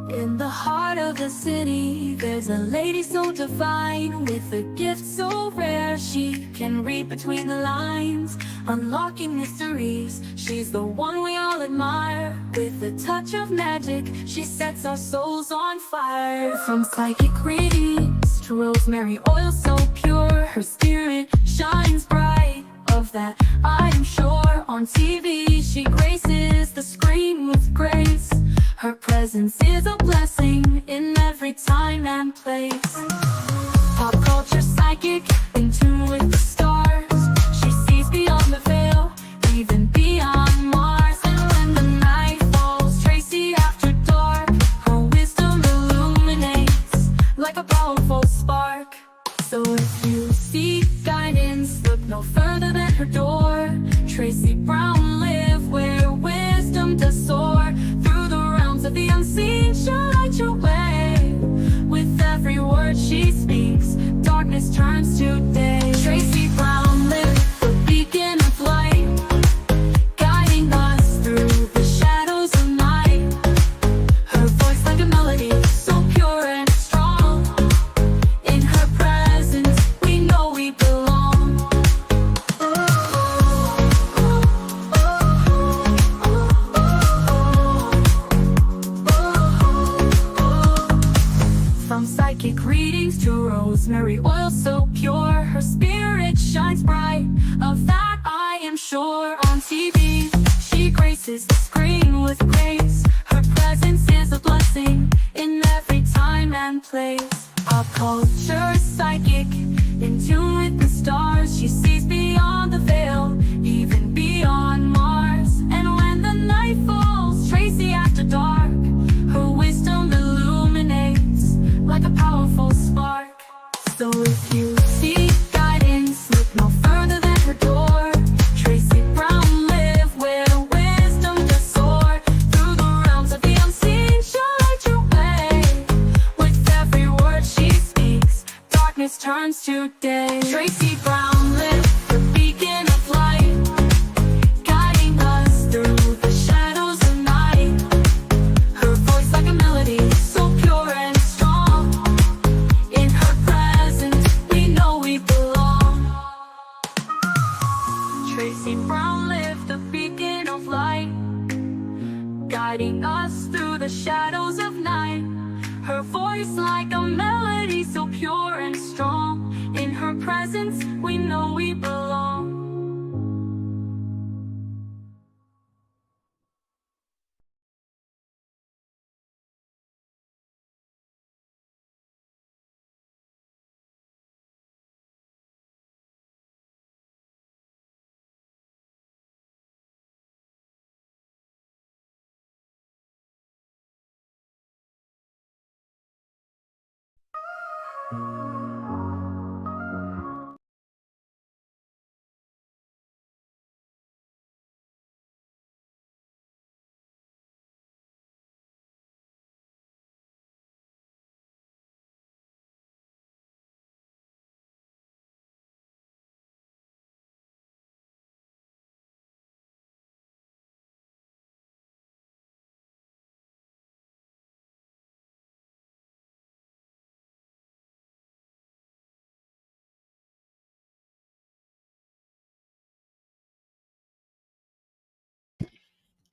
In the heart of the city, there's a lady so divine, with a gift so rare she can read between the lines, unlocking mysteries. She's the one we all admire. With a touch of magic, she sets our souls on fire. From psychic readings to rosemary oil so pure, her spirit shines bright. Of that I am sure. On TV she graces the screen with grace. Her presence is a blessing in every time and place. Pop culture psychic, in tune with the stars. She sees beyond the veil, even beyond Mars. And when the night falls, Tracy after dark, her wisdom illuminates like a powerful spark. So if you seek guidance, look no further than her door. Tracy Brown live where wisdom does soar. Through the realms of the unseen, she'll light your way. With every word she speaks, darkness turns to day. Tracy Brown live, the beacon of light, guiding us through the shadows of night. Her voice like a melody, so pure and strong. In her presence, we know we belong. From psychic readings to rosemary oil so pure, her spirit shines bright. Of that I am sure. On TV, she graces the screen with grace. Her presence is a blessing in every time and place. Pop culture psychic, in tune with the stars. She sees beyond the veil, even beyond Mars. And when the night falls, Tracy after dark, her wisdom illuminates like a powerful spark. So if you seek guidance, look no further than her door. Tracy Brown live where wisdom does soar. Through the realms of the unseen, she'll light your way. With every word she speaks, darkness turns to day. Tracy Brown live, the beacon of light, guiding us through the shadows of night. Her voice like a melody, so pure and strong. In her presence, we know we belong. Tracy Brown live, the beacon of light, guiding us through the shadows of night. Her voice like a melody, so pure and strong. In her presence, we know we belong.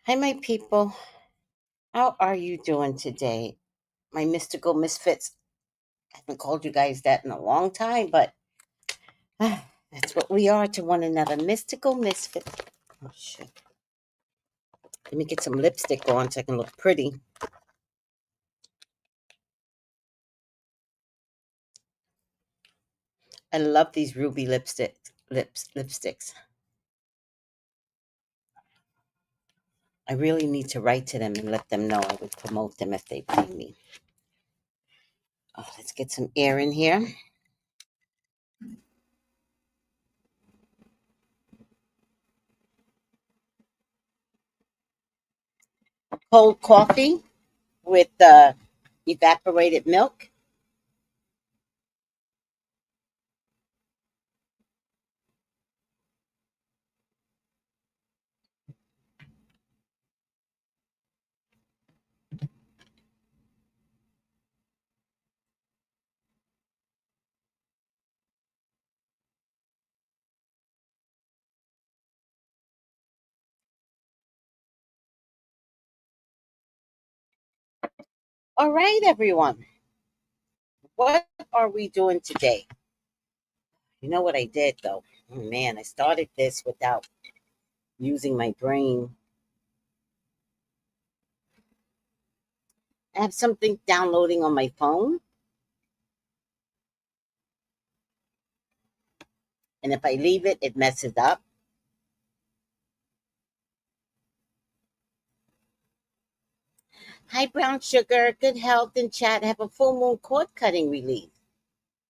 Hi, my people. How are you doing today? My mystical misfits. I haven't called you guys that in a long time, but that's what we are to one another. Mystical misfits. Oh, shit. Let me get some lipstick on so I can look pretty. I love these ruby lipsticks. I really need to write to them and let them know I would promote them if they pay me. Oh, let's get some air in here. Cold coffee with evaporated milk. All right, everyone. What are we doing today? You know what I did, though? Oh, man, I started this without using my brain. I have something downloading on my phone, and if I leave it, it messes up. Hi, Brown Sugar. Good health and chat. Have a full moon cord cutting release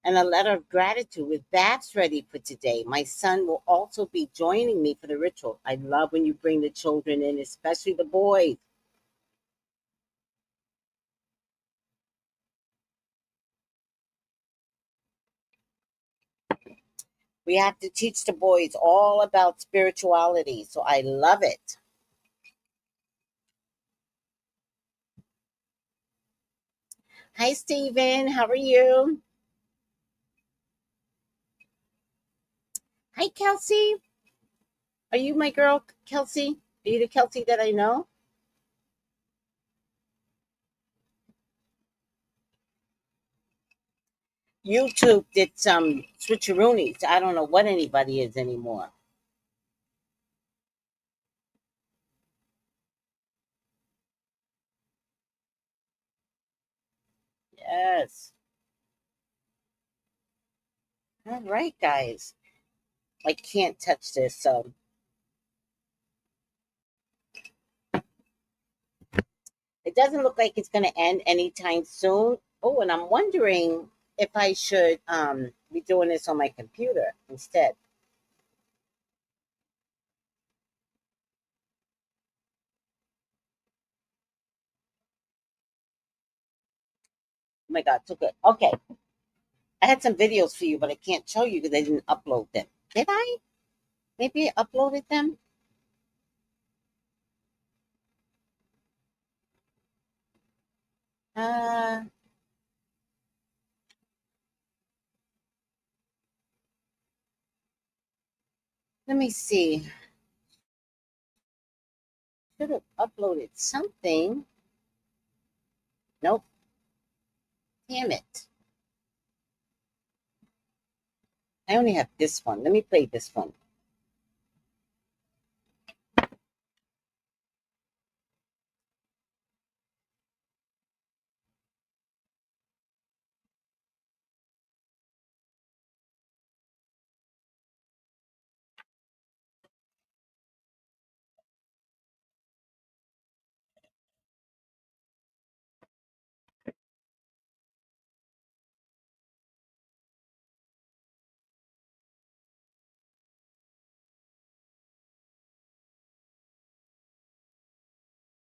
and a letter of gratitude with baths ready for today. My son will also be joining me for the ritual. I love when you bring the children in, especially the boys. We have to teach the boys all about spirituality, so I love it. Hi, Stephen. How are you? Hi, Kelsey. Are you my girl, Kelsey? Are you the Kelsey that I know? YouTube did some switcheroonies. I don't know what anybody is anymore. Yes. All right, guys. I can't touch this, so it doesn't look like it's going to end anytime soon. Oh, and I'm wondering if I should be doing this on my computer instead. Oh my God, so good. Okay, I had some videos for you, but I can't show you because I didn't upload them. Did I? Maybe I uploaded them. Uh, Let me see. Should have uploaded something. Nope. Damn it. I only have this one. Let me play this one.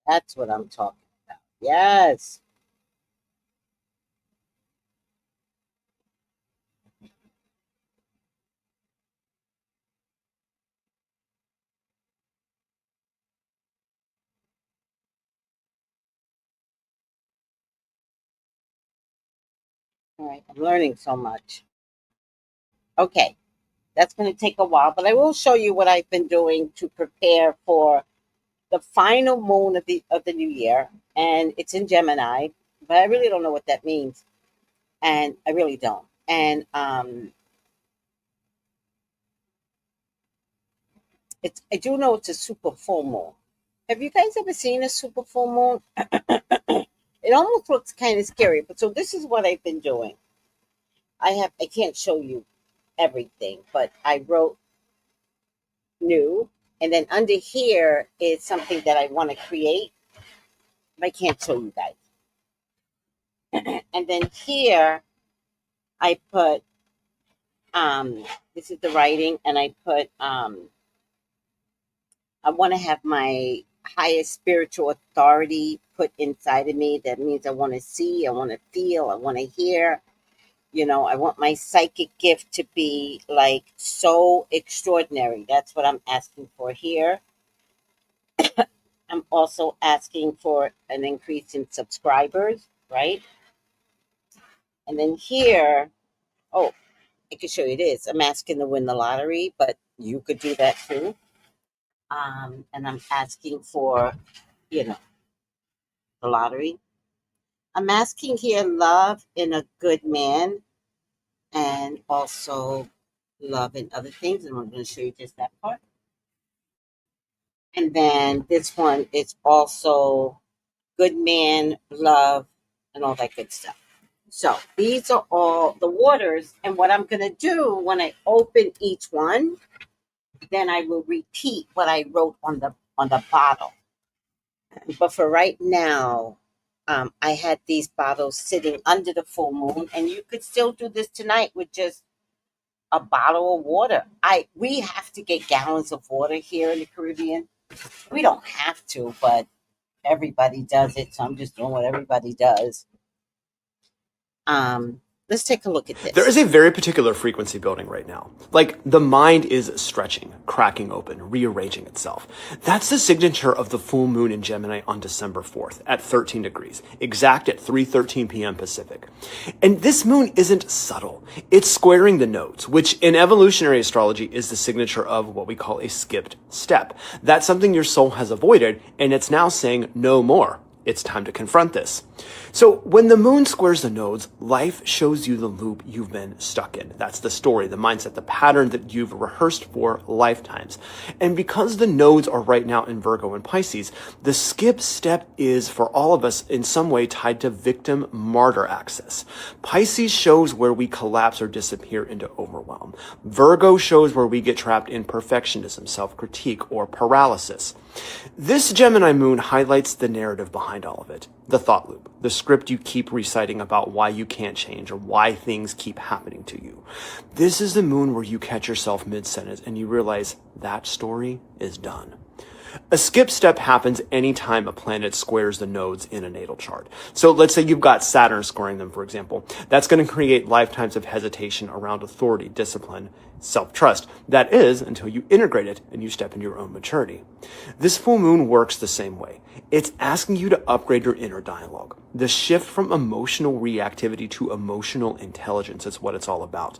That's what I'm talking about. Yes. All right. I'm learning so much. Okay. That's going to take a while, but I will show you what I've been doing to prepare for the final moon of the new year, and it's in Gemini, but I really don't know what that means, and I really don't. And it's I do know it's a super full moon. Have you guys ever seen a super full moon? It almost looks kind of scary, but so this is what I've been doing. I can't show you everything, but I wrote new, and then under here is something that I want to create. But I can't show you guys. And then here I put this is the writing, and I put I want to have my highest spiritual authority put inside of me. That means I want to see, I want to feel, I want to hear. You know, I want my psychic gift to be like so extraordinary. That's what I'm asking for here. I'm also asking for an increase in subscribers, right? And then here, oh, I can show you this. I'm asking to win the lottery, but you could do that too. And I'm asking for, you know, the lottery. I'm asking here love in a good man and also love in other things. And I'm going to show you just that part. And then this one is also good man, love, and all that good stuff. So these are all the waters. And what I'm going to do when I open each one, then I will repeat what I wrote on the bottle. But for right now, I had these bottles sitting under the full moon, and you could still do this tonight with just a bottle of water. We have to get gallons of water here in the Caribbean. We don't have to, but everybody does it, so I'm just doing what everybody does. Let's take a look at this. There is a very particular frequency building right now. Like, the mind is stretching, cracking open, rearranging itself. That's the signature of the full moon in Gemini on December 4th at 13 degrees, exact at 3:13 p.m. Pacific. And this moon isn't subtle. It's squaring the nodes, which in evolutionary astrology is the signature of what we call a skipped step. That's something your soul has avoided, and it's now saying no more. It's time to confront this. So when the moon squares the nodes, life shows you the loop you've been stuck in. That's the story, the mindset, the pattern that you've rehearsed for lifetimes. And because the nodes are right now in Virgo and Pisces, the skip step is for all of us in some way tied to victim martyr axis. Pisces shows where we collapse or disappear into overwhelm. Virgo shows where we get trapped in perfectionism, self-critique, or paralysis. This Gemini moon highlights the narrative behind all of it, the thought loop, the script you keep reciting about why you can't change or why things keep happening to you. This is the moon where you catch yourself mid-sentence and you realize that story is done. A skip step happens anytime a planet squares the nodes in a natal chart. So let's say you've got Saturn squaring them, for example. That's going to create lifetimes of hesitation around authority, discipline, self-trust. That is, until you integrate it and you step into your own maturity. This full moon works the same way. It's asking you to upgrade your inner dialogue. The shift from emotional reactivity to emotional intelligence is what it's all about.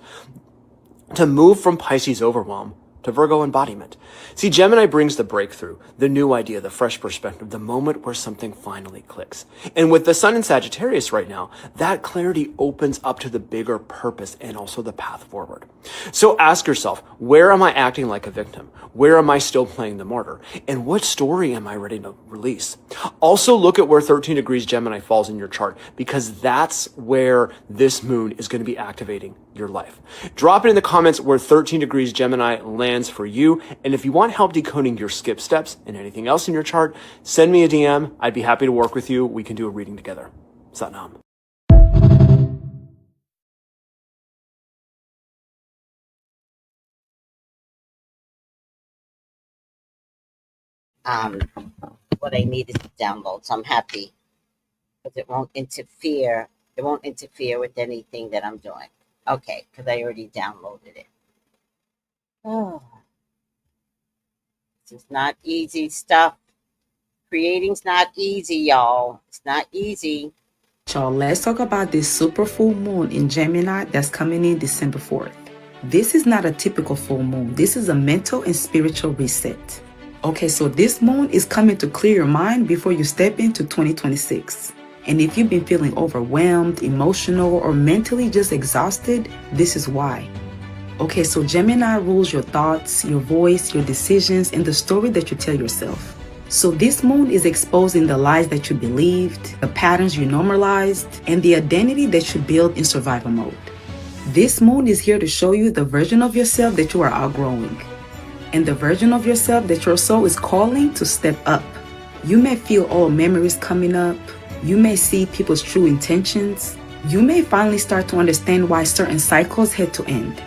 To move from Pisces overwhelm to Virgo embodiment. See, Gemini brings the breakthrough, the new idea, the fresh perspective, the moment where something finally clicks. And with the sun in Sagittarius right now, that clarity opens up to the bigger purpose and also the path forward. So ask yourself, where am I acting like a victim? Where am I still playing the martyr? And what story am I ready to release? Also look at where 13 degrees Gemini falls in your chart, because that's where this moon is going to be activating your life. Drop it in the comments where 13 degrees Gemini lands for you. And if you want help decoding your skip steps and anything else in your chart, send me a DM. I'd be happy to work with you. We can do a reading together. Satnam. What I needed to download, so I'm happy because it won't interfere. It won't interfere with anything that I'm doing. Okay, because I already downloaded it. Oh, this is not easy stuff. Creating's not easy, y'all. It's not easy. Y'all, let's talk about this super full moon in Gemini that's coming in December 4th. This is not a typical full moon. This is a mental and spiritual reset. Okay, so this moon is coming to clear your mind before you step into 2026. And if you've been feeling overwhelmed, emotional, or mentally just exhausted, this is why. Okay, so Gemini rules your thoughts, your voice, your decisions, and the story that you tell yourself. So this moon is exposing the lies that you believed, the patterns you normalized, and the identity that you built in survival mode. This moon is here to show you the version of yourself that you are outgrowing, and the version of yourself that your soul is calling to step up. You may feel old memories coming up. You may see people's true intentions. You may finally start to understand why certain cycles had to end.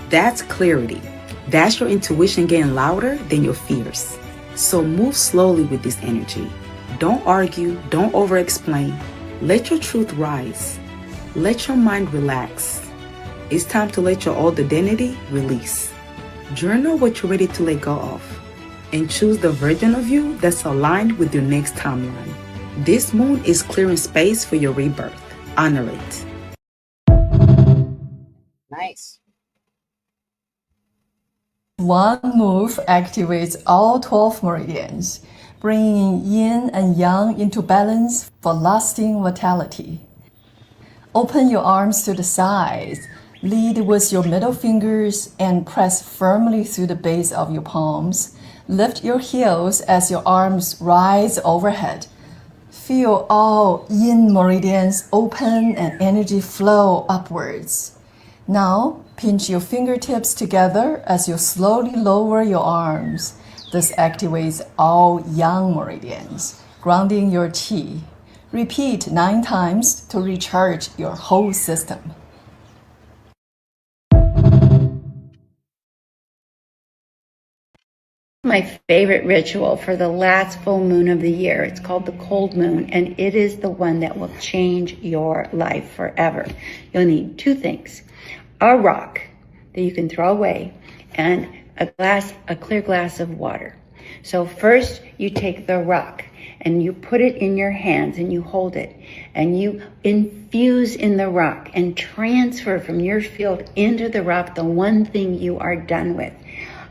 That's clarity. That's your intuition getting louder than your fears. So move slowly with this energy. Don't argue, don't over-explain. Let your truth rise. Let your mind relax. It's time to let your old identity release. Journal what you're ready to let go of, and choose the version of you that's aligned with your next timeline. This moon is clearing space for your rebirth. Honor it. Nice. One move activates all 12 meridians. bringing yin and yang into balance for lasting vitality. Open your arms to the sides. Lead with your middle fingers and press firmly through the base of your palms. Lift your heels as your arms rise overhead. Feel all yin meridians open and energy flow upwards. Now, pinch your fingertips together as you slowly lower your arms. This activates all yang meridians, grounding your qi. Repeat 9 times to recharge your whole system. My favorite ritual for the last full moon of the year. It's called the cold moon, and it is the one that will change your life forever. You'll need 2 things: a rock that you can throw away and a clear glass of water. So first you take the rock and you put it in your hands and you hold it and you infuse in the rock and transfer from your field into the rock the one thing you are done with.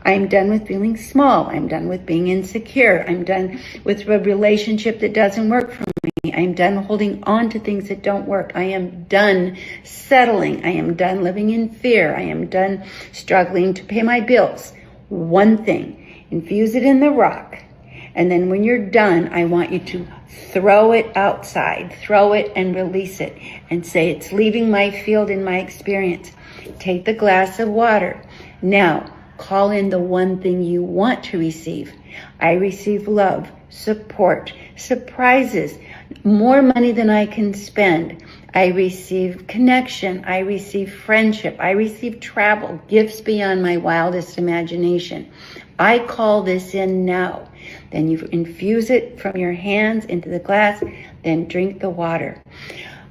I'm done with feeling small. I'm done with being insecure. I'm done with a relationship that doesn't work for me. I'm done holding on to things that don't work. I am done settling. I am done living in fear. I am done struggling to pay my bills. One thing. Infuse it in the rock. And then when you're done, I want you to throw it outside. Throw it and release it. And say, it's leaving my field in my experience. Take the glass of water. Now, call in the one thing you want to receive. I receive love, support, surprises, more money than I can spend. I receive connection. I receive friendship. I receive travel, gifts beyond my wildest imagination. I call this in now. Then you infuse it from your hands into the glass, then drink the water.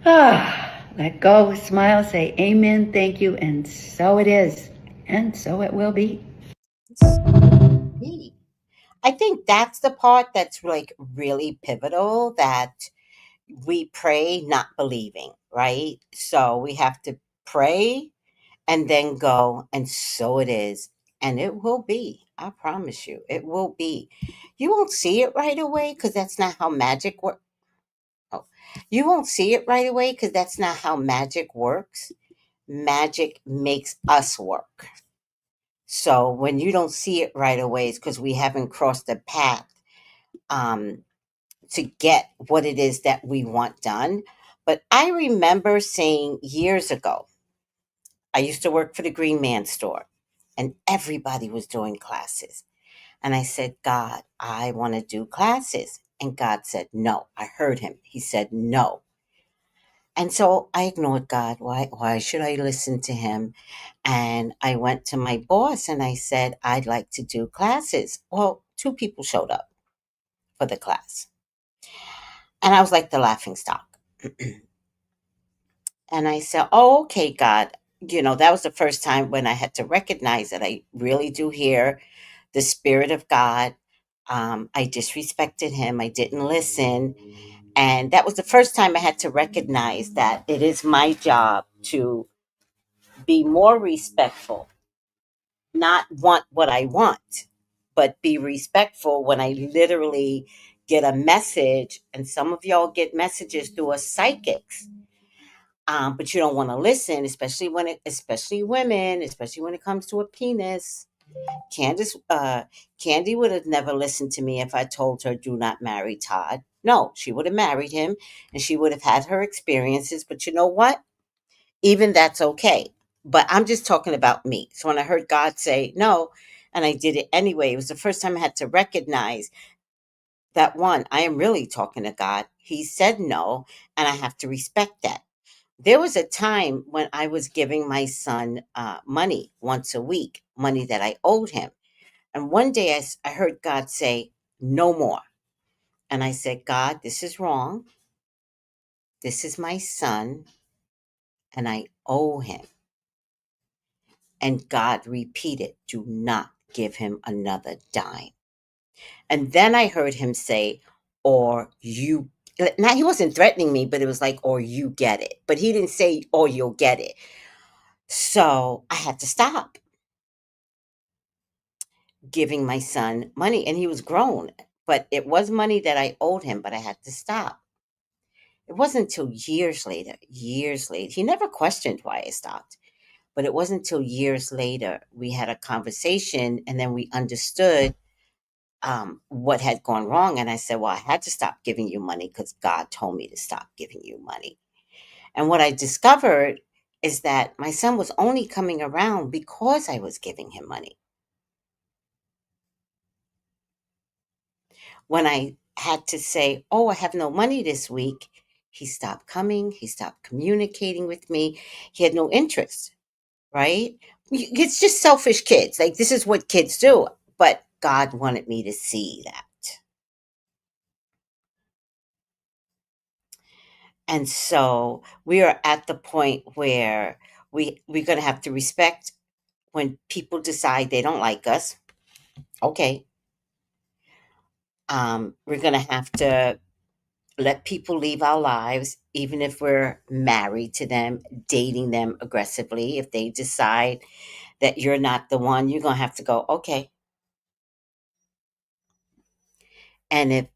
Let go, smile, say amen, thank you, and so it is. And so it will be. I think that's the part that's like really pivotal, that we pray not believing, right? So we have to pray and then go, and so it is. And it will be. I promise you, it will be. You won't see it right away because that's not how magic works. Oh, you won't see it right away because that's not how magic works. Magic makes us work. So when you don't see it right away, it's because we haven't crossed the path um, to get what it is that we want done. But I remember saying years ago, I used to work for the Green Man store, and everybody was doing classes. And I said, God, I want to do classes. And God said, no. I heard him. He said, no. And so I ignored God. Why should I listen to him? And I went to my boss and I said, I'd like to do classes. Well, 2 people showed up for the class. And I was like the laughing stock. And I said, oh, okay, God. That was the first time when I had to recognize that I really do hear the Spirit of God. I disrespected him. I didn't listen. And that was the first time I had to recognize that it is my job to be more respectful, not want what I want, but be respectful when I literally get a message. And some of y'all get messages through a psychics. But you don't want to listen, especially women, especially when it comes to a penis. Candy would have never listened to me if I told her, do not marry Todd. No, she would have married him and she would have had her experiences. But you know what? Even that's okay. But I'm just talking about me. So when I heard God say no, and I did it anyway, it was the first time I had to recognize that, one, I am really talking to God. He said no, and I have to respect that. There was a time when I was giving my son money once a week, money that I owed him. And one day I heard God say, no more. And I said, God, this is wrong. This is my son, and I owe him. And God repeated, do not give him another dime. And then I heard him say, or you, now he wasn't threatening me, but it was like, or you get it. But he didn't say, or you'll get it. So I had to stop giving my son money, and he was grown. but it was money that I owed him, but I had to stop. It wasn't until years later, he never questioned why I stopped, but it wasn't until years later we had a conversation and then we understood what had gone wrong. And I said, well, I had to stop giving you money because God told me to stop giving you money. And what I discovered is that my son was only coming around because I was giving him money. When I had to say, oh, I have no money this week, he stopped coming. He stopped communicating with me. He had no interest, right? It's just selfish kids. Like, this is what kids do. But God wanted me to see that. And so we are at the point where we're going to have to respect when people decide they don't like us. Okay. We're going to have to let people leave our lives, even if we're married to them, dating them aggressively. If they decide that you're not the one, you're going to have to go, okay. And if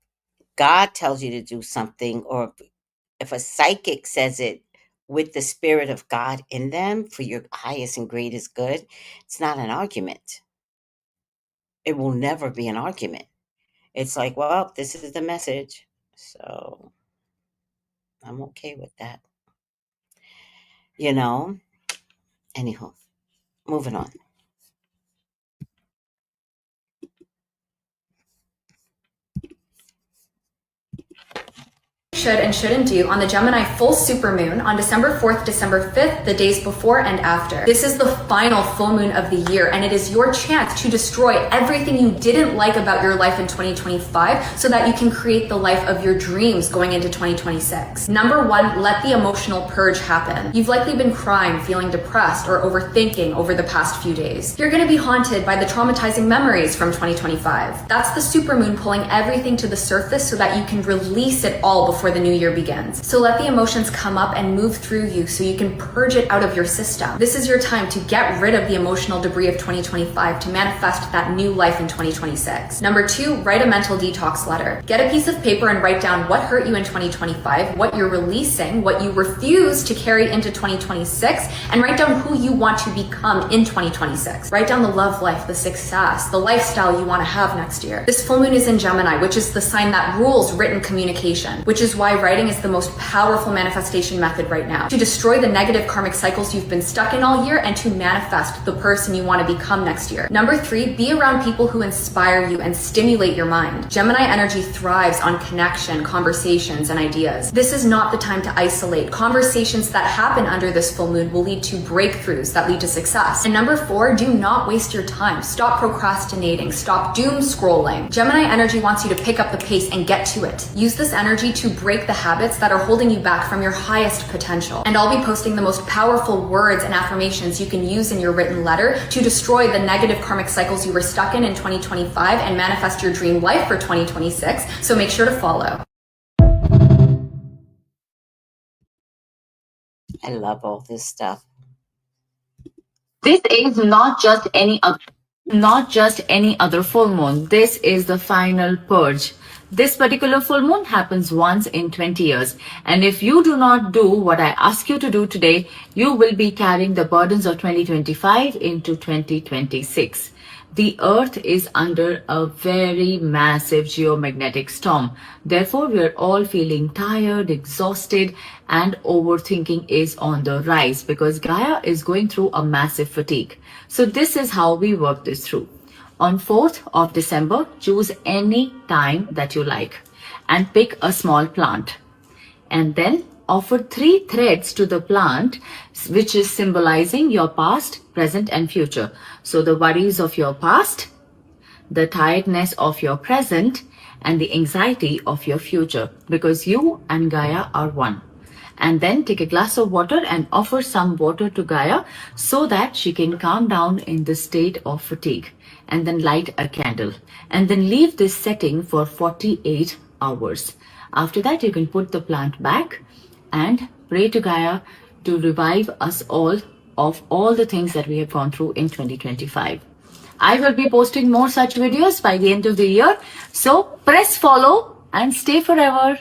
God tells you to do something, or if a psychic says it with the spirit of God in them for your highest and greatest good, it's not an argument. It will never be an argument. It's like, well, this is the message. So I'm okay with that. You know? Anyhow, moving on. Should and shouldn't do on the Gemini full supermoon on December 4th, December 5th, the days before and after. This is the final full moon of the year, and it is your chance to destroy everything you didn't like about your life in 2025 so that you can create the life of your dreams going into 2026. Number one, let the emotional purge happen. You've likely been crying, feeling depressed, or overthinking over the past few days. You're going to be haunted by the traumatizing memories from 2025. That's the supermoon pulling everything to the surface so that you can release it all before the new year begins. So let the emotions come up and move through you so you can purge it out of your system. This is your time to get rid of the emotional debris of 2025 to manifest that new life in 2026. Number two, write a mental detox letter. Get a piece of paper and write down what hurt you in 2025, what you're releasing, what you refuse to carry into 2026, and write down who you want to become in 2026. Write down the love life, the success, the lifestyle you want to have next year. This full moon is in Gemini, which is the sign that rules written communication, which is why writing is the most powerful manifestation method right now, to destroy the negative karmic cycles you've been stuck in all year and to manifest the person you want to become next year. Number three, be around people who inspire you and stimulate your mind. Gemini energy thrives on connection, conversations, and ideas. This is not the time to isolate. Conversations that happen under this full moon will lead to breakthroughs that lead to success. And number four, do not waste your time. Stop procrastinating. Stop doom scrolling. Gemini energy wants you to pick up the pace and get to it. Use this energy to break the habits that are holding you back from your highest potential. And I'll be posting the most powerful words and affirmations you can use in your written letter to destroy the negative karmic cycles you were stuck in 2025 and manifest your dream life for 2026. So make sure to follow. I love all this stuff. This is not just any other full moon. This is the final purge. This particular full moon happens once in 20 years. And if you do not do what I ask you to do today, you will be carrying the burdens of 2025 into 2026. The earth is under a very massive geomagnetic storm. Therefore, we are all feeling tired, exhausted, and overthinking is on the rise because Gaia is going through a massive fatigue. So this is how we work this through. On 4th of December, choose any time that you like and pick a small plant. And then offer 3 threads to the plant, which is symbolizing your past, present, and future. So the worries of your past, the tiredness of your present, and the anxiety of your future, because you and Gaia are one. And then take a glass of water and offer some water to Gaia so that she can calm down in the state of fatigue. And then light a candle. And then leave this setting for 48 hours. After that, you can put the plant back and pray to Gaia to revive us all of all the things that we have gone through in 2025. I will be posting more such videos by the end of the year. So press follow and stay forever.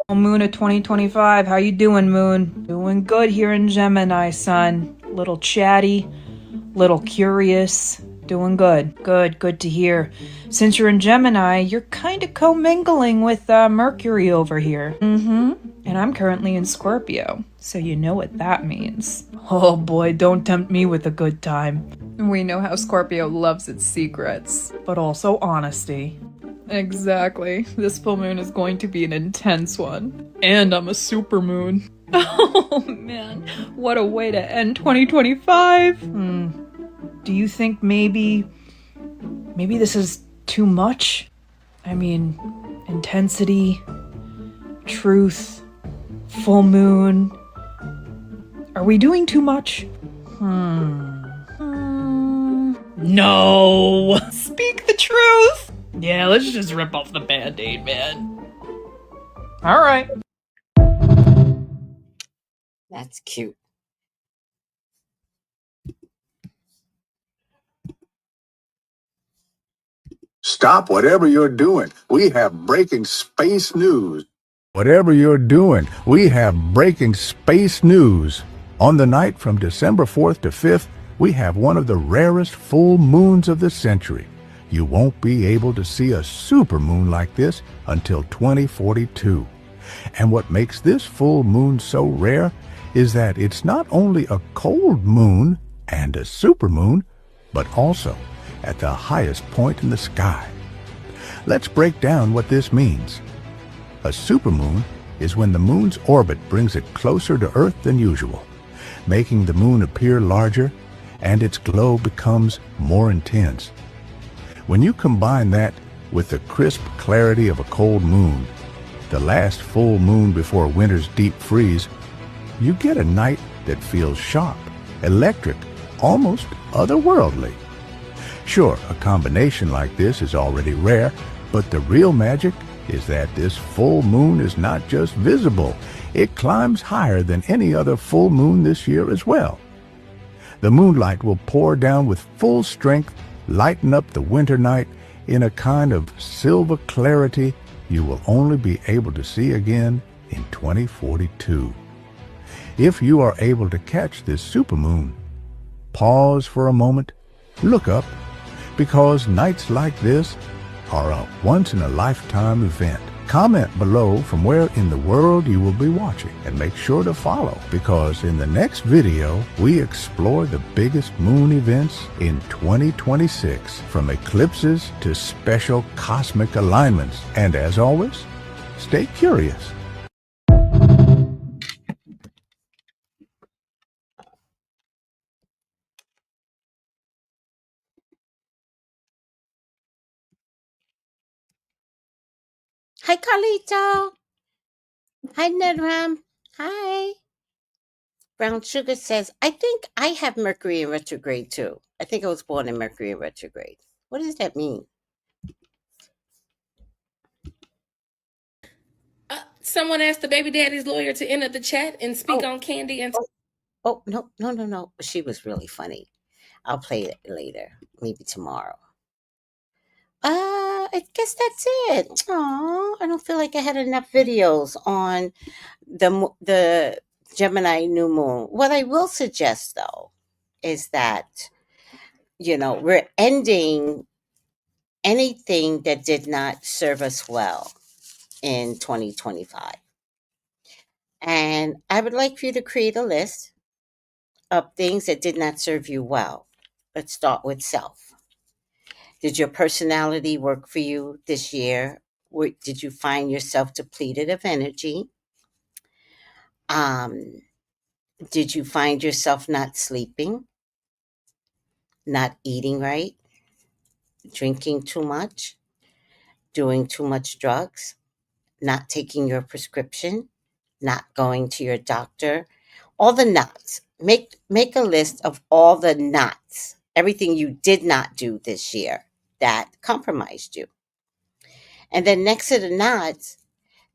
Moon of 2025. How you doing, Moon? Doing good here in Gemini, son. Little chatty, little curious. Doing good. Good to hear. Since you're in Gemini, you're kind of commingling with Mercury over here. And I'm currently in Scorpio, so you know what that means. Oh boy, don't tempt me with a good time. We know how Scorpio loves its secrets, but also honesty. Exactly. This full moon is going to be an intense one. And I'm a supermoon. Oh man, what a way to end 2025. Do you think maybe this is too much? I mean, intensity, truth, full moon. Are we doing too much? No! Speak the truth! Yeah, let's just rip off the Band-Aid, man. Alright. That's cute. Stop whatever you're doing. We have breaking space news. Whatever you're doing, we have breaking space news. On the night from December 4th to 5th, we have one of the rarest full moons of the century. You won't be able to see a supermoon like this until 2042. And what makes this full moon so rare is that it's not only a cold moon and a supermoon, but also at the highest point in the sky. Let's break down what this means. A supermoon is when the moon's orbit brings it closer to Earth than usual, making the moon appear larger and its glow becomes more intense. When you combine that with the crisp clarity of a cold moon, the last full moon before winter's deep freeze, you get a night that feels sharp, electric, almost otherworldly. Sure, a combination like this is already rare, but the real magic is that this full moon is not just visible, it climbs higher than any other full moon this year as well. The moonlight will pour down with full strength, lighten up the winter night in a kind of silver clarity you will only be able to see again in 2042. If you are able to catch this supermoon, pause for a moment, look up, because nights like this are a once-in-a-lifetime event. Comment below from where in the world you will be watching and make sure to follow, because in the next video we explore the biggest moon events in 2026, from eclipses to special cosmic alignments. And as always, stay curious. Hi, Carlito. Hi, Nedram. Hi. Brown Sugar says, I think I have Mercury in retrograde too. I think I was born in Mercury in retrograde. What does that mean? Someone asked the baby daddy's lawyer to enter the chat and speak on Candy and. Oh, no. She was really funny. I'll play it later, maybe tomorrow. I guess that's it. Aw, I don't feel like I had enough videos on the Gemini new moon. What I will suggest though is that we're ending anything that did not serve us well in 2025. And I would like for you to create a list of things that did not serve you well. Let's start with self. Did your personality work for you this year? Did you find yourself depleted of energy? Did you find yourself not sleeping, not eating right, drinking too much, doing too much drugs, not taking your prescription, not going to your doctor? All the nots. Make a list of all the nots, everything you did not do this year. that compromised you. And then next to the nods,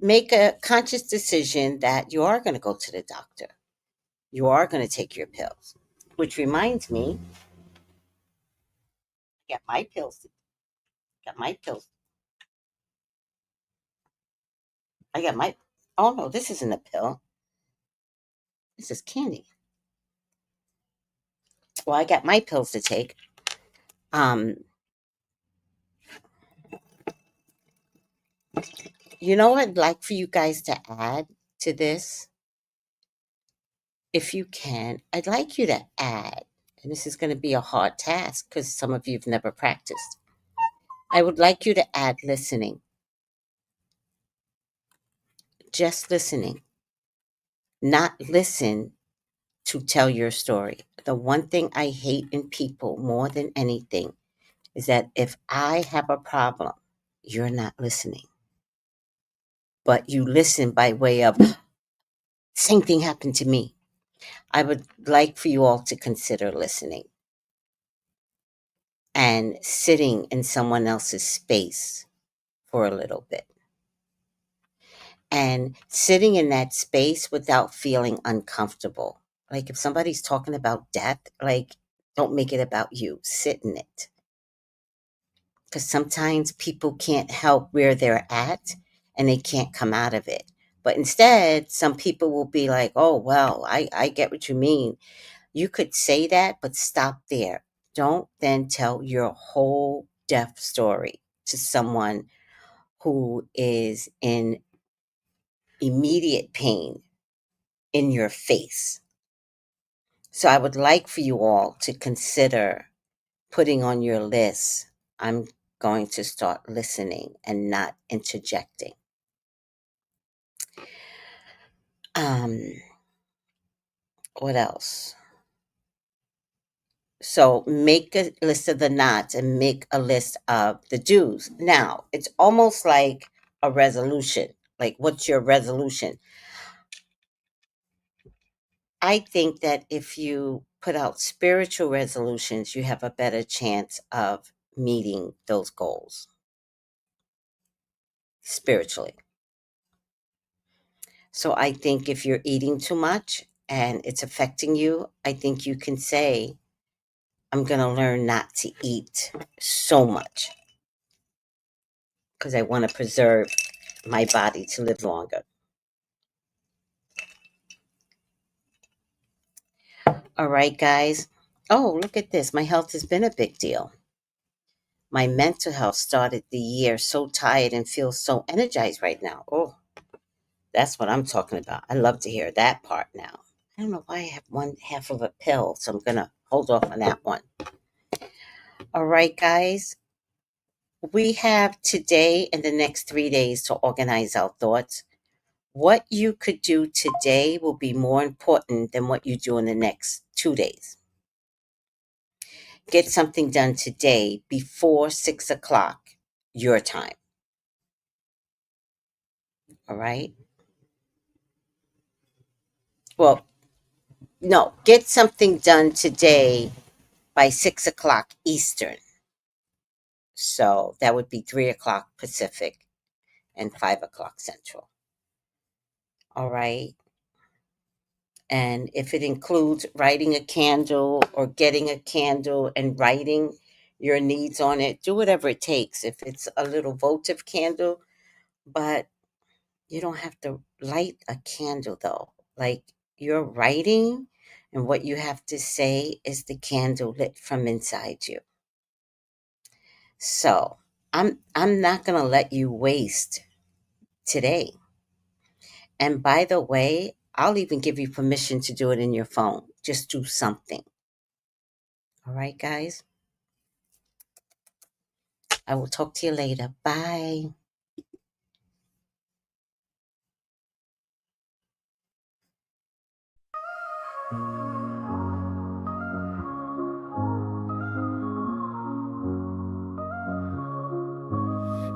make a conscious decision that you are going to go to the doctor. You are going to take your pills. Which reminds me, I got my pills. Got my pills. I got my. Oh no, this isn't a pill. This is candy. Well, I got my pills to take. Um, you know what I'd like for you guys to add to this? If you can, I'd like you to add, and this is going to be a hard task because some of you have never practiced. I would like you to add listening. Just listening. Not listen to tell your story. The one thing I hate in people more than anything is that if I have a problem, you're not listening. But you listen by way of, same thing happened to me. I would like for you all to consider listening and sitting in someone else's space for a little bit. And sitting in that space without feeling uncomfortable. Like if somebody's talking about death, like don't make it about you. Sit in it. Because sometimes people can't help where they're at and they can't come out of it. But instead, some people will be like, oh, well, I get what you mean. You could say that, but stop there. Don't then tell your whole death story to someone who is in immediate pain in your face. So I would like for you all to consider putting on your list, I'm going to start listening and not interjecting. What else? So make a list of the nots and make a list of the do's. Now, it's almost like a resolution. Like, what's your resolution? I think that if you put out spiritual resolutions, you have a better chance of meeting those goals spiritually. So I think if you're eating too much and it's affecting you, I think you can say, I'm going to learn not to eat so much because I want to preserve my body to live longer. All right, guys. Oh, look at this. My health has been a big deal. My mental health started the year so tired and feel so energized right now. Oh, that's what I'm talking about. I love to hear that part now. I don't know why I have one half of a pill, so I'm going to hold off on that one. All right, guys. We have today and the next 3 days to organize our thoughts. What you could do today will be more important than what you do in the next 2 days. Get something done today before 6 o'clock your time. All right? Well, no, get something done today by 6 o'clock Eastern. So that would be 3 o'clock Pacific and 5 o'clock Central. All right? And if it includes writing a candle or getting a candle and writing your needs on it, do whatever it takes. If it's a little votive candle, but you don't have to light a candle though. Like you're writing and what you have to say is the candle lit from inside you. So I'm not gonna let you waste today. And by the way, I'll even give you permission to do it in your phone. Just do something. All right, guys? I will talk to you later. Bye.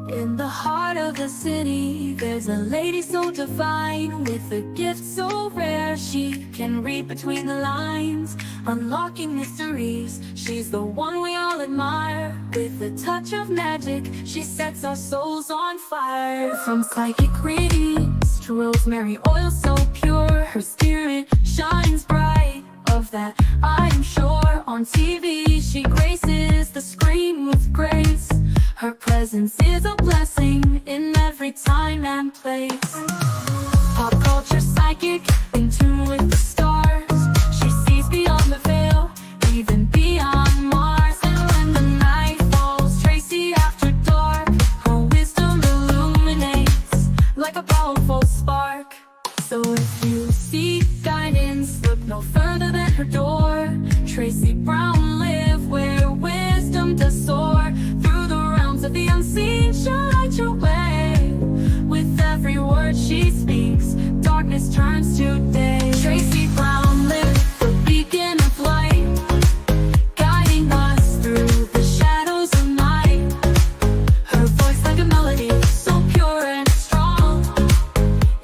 In the heart of the city, there's a lady so divine, with a gift so rare. She can read between the lines, unlocking mysteries. She's the one we all admire. With a touch of magic, she sets our souls on fire. From psychic readings to rosemary oil so pure, her spirit shines bright. Of that I'm sure. On TV she graces the screen with grace. Her presence is a blessing in every time and place. Pop culture psychic, in tune with the stars. She sees beyond the veil, even beyond Mars. And when the night falls, Tracy after dark, her wisdom illuminates like a powerful spark. So if you seek guidance, look no further than her door. Tracy Brown live where wisdom does soar. Through the realms of the unseen, she'll light your way. With every word she speaks, darkness turns to day. Tracy Brown live, the beacon of light, guiding us through the shadows of night. Her voice like a melody, so pure and strong.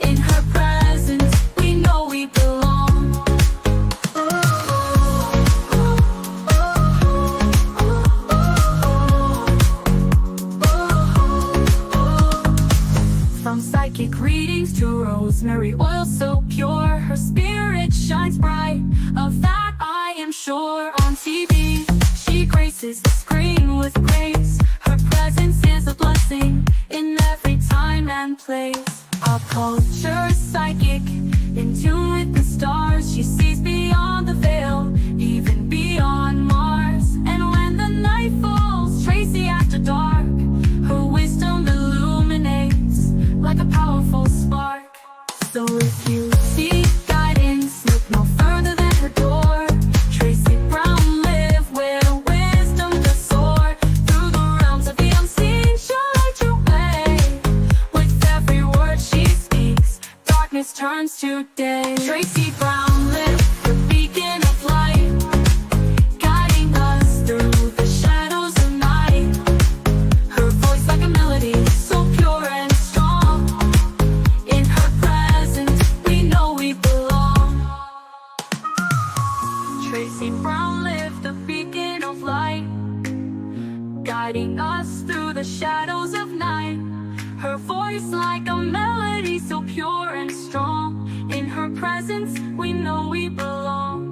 In her presence, we know we belong. From psychic readings to rosemary oil so pure, her spirit shines bright. Of that I am sure. On TV, she graces the screen with grace. Her presence is a blessing in every time and place. Pop culture psychic, in tune with the stars. She sees beyond the veil, even beyond Mars. And when the night falls, Tracy after dark, her wisdom illuminates like a powerful spark. So if you seek guidance, look no further than her door. Tracy Brown live where wisdom does soar. Through the realms of the unseen, she'll light your way. With every word she speaks, darkness turns to day. Tracy Brown live, the beacon of light, guiding us through the shadows of night. Her voice like a melody, so pure and strong. In her presence, we know we belong. Tracy Brown live, the beacon of light, guiding us through the shadows of night. Her voice like a melody, so pure and strong. In her presence, we know we belong.